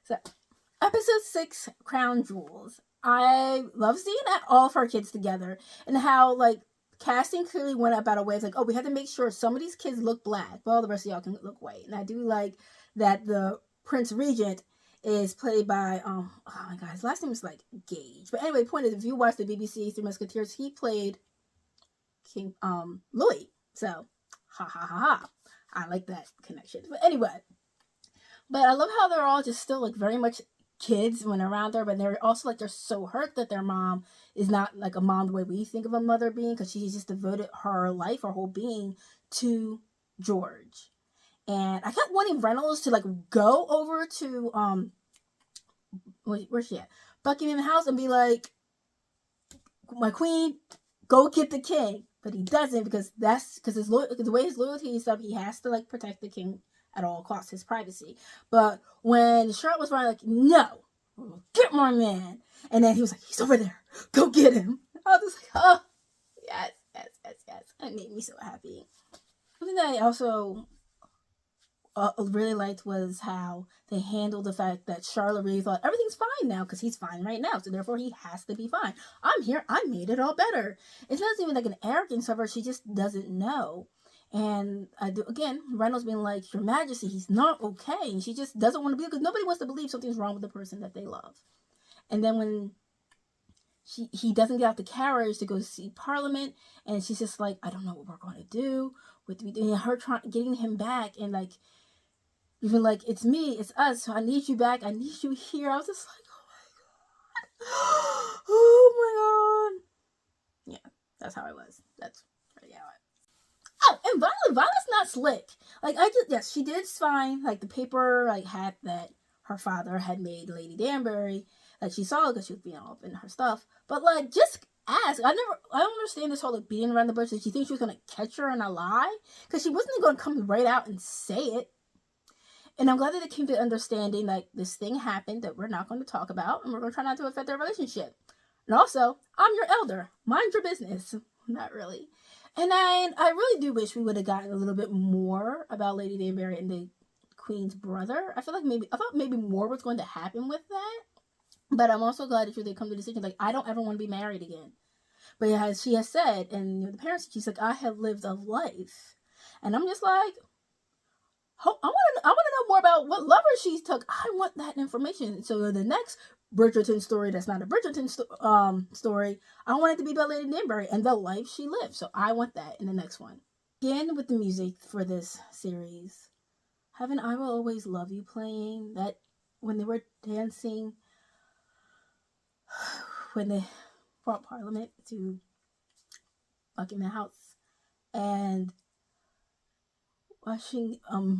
So, episode 6, Crown Jewels. I love seeing all of our kids together and how, like, casting clearly went about a way. It's like, oh, we have to make sure some of these kids look black, but all the rest of y'all can look white. And I do like that the Prince Regent is played by, oh my god, his last name is like Gage. But anyway, point is, if you watch the BBC Three Musketeers, he played King Louis. So, ha ha ha ha. I like that connection. But anyway, but I love how they're all just still like very much kids when around her, but they're also like they're so hurt that their mom is not like a mom the way we think of a mother being, because she's just devoted her life, her whole being to George. And I kept wanting Reynolds to like go over to where's she at? Buckingham House and be like, my queen, go get the king. But he doesn't, because the way his loyalty is up, he has to like protect the king at all costs, his privacy. But when Charlotte was running, like, no, get my man. And then he was like, he's over there, go get him. I was just like, oh, yes. It made me so happy. Something that I also really liked was how they handled the fact that Charlotte really thought everything's fine now because he's fine right now, so therefore he has to be fine. I'm here, I made it all better. It's not even like an arrogance of her, she just doesn't know. And Reynolds being like, Your Majesty, he's not okay. And she just doesn't want to believe, because nobody wants to believe something's wrong with the person that they love. And then when he doesn't get out the carriage to go see Parliament, and she's just like, I don't know what we're going to do. And her getting him back, and like, even like, it's me, it's us, so I need you back, I need you here. I was just like, oh my god. Yeah, that's how I was. That's really how I was. Oh, and Violet's not slick. Like, yes, she did find, like, the paper, like, hat that her father had made Lady Danbury, that she saw because she was being all up in her stuff. But, like, just ask. I don't understand this whole, like, beating around the bush. Did she think she was going to catch her in a lie? Because she wasn't going to come right out and say it. And I'm glad that they came to understanding, like, this thing happened that we're not going to talk about, and we're going to try not to affect their relationship. And also, I'm your elder. Mind your business. Not really. And I really do wish we would have gotten a little bit more about Lady Danbury and the Queen's brother. I thought maybe more was going to happen with that. But I'm also glad that they come to the decision, like, I don't ever want to be married again. But as she has said, and the parents, she's like, I have lived a life. And I'm just like, I want to know more about what lover she took. I want that information. So the next Bridgerton story that's not a Bridgerton story, I want it to be about Lady Danbury and the life she lived. So I want that in the next one. Again, with the music for this series, having I Will Always Love You playing, that when they were dancing, when they brought Parliament to Buckingham House, and watching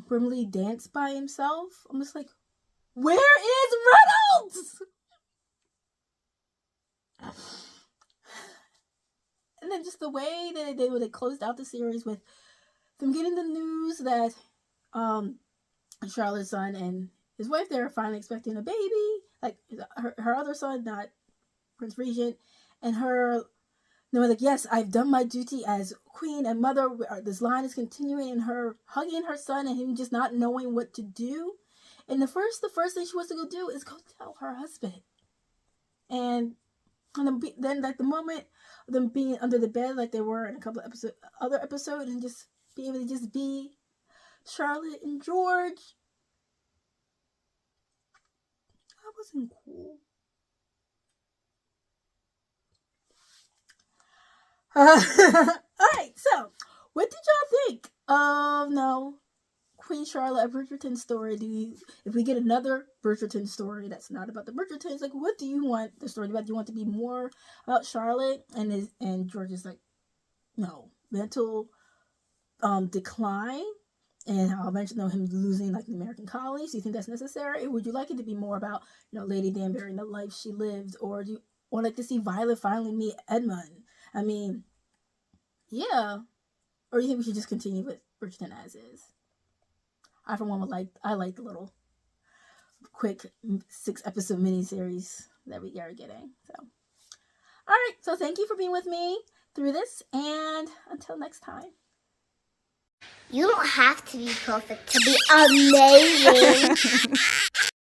Brimley dance by himself, I'm just like, where is Reynolds? And then just the way that they closed out the series with them getting the news that Charlotte's son and his wife, they're finally expecting a baby, like her other son, not Prince Regent, and her, they were like, yes, I've done my duty as queen and mother. This line is continuing, and her hugging her son and him just not knowing what to do. And the first thing she wants to go do is go tell her husband. And then like the moment of them being under the bed, like they were in a couple of other episodes, and just be able to just be Charlotte and George. That wasn't cool. Alright, so what did y'all think of Queen Charlotte, a Bridgerton story? If we get another Bridgerton story that's not about the Bridgertons, like, what do you want the story about? Do you want to be more about Charlotte and George's, like, mental decline, and how eventually him losing, like, the American colonies? Do you think that's necessary? Or would you like it to be more about Lady Danbury and the life she lived? Or do you want like to see Violet finally meet Edmund? I mean, yeah. Or do you think we should just continue with Bridgerton as is? I, for one, like the little quick 6-episode miniseries that we are getting. So, alright, so thank you for being with me through this, and until next time. You don't have to be perfect to be amazing.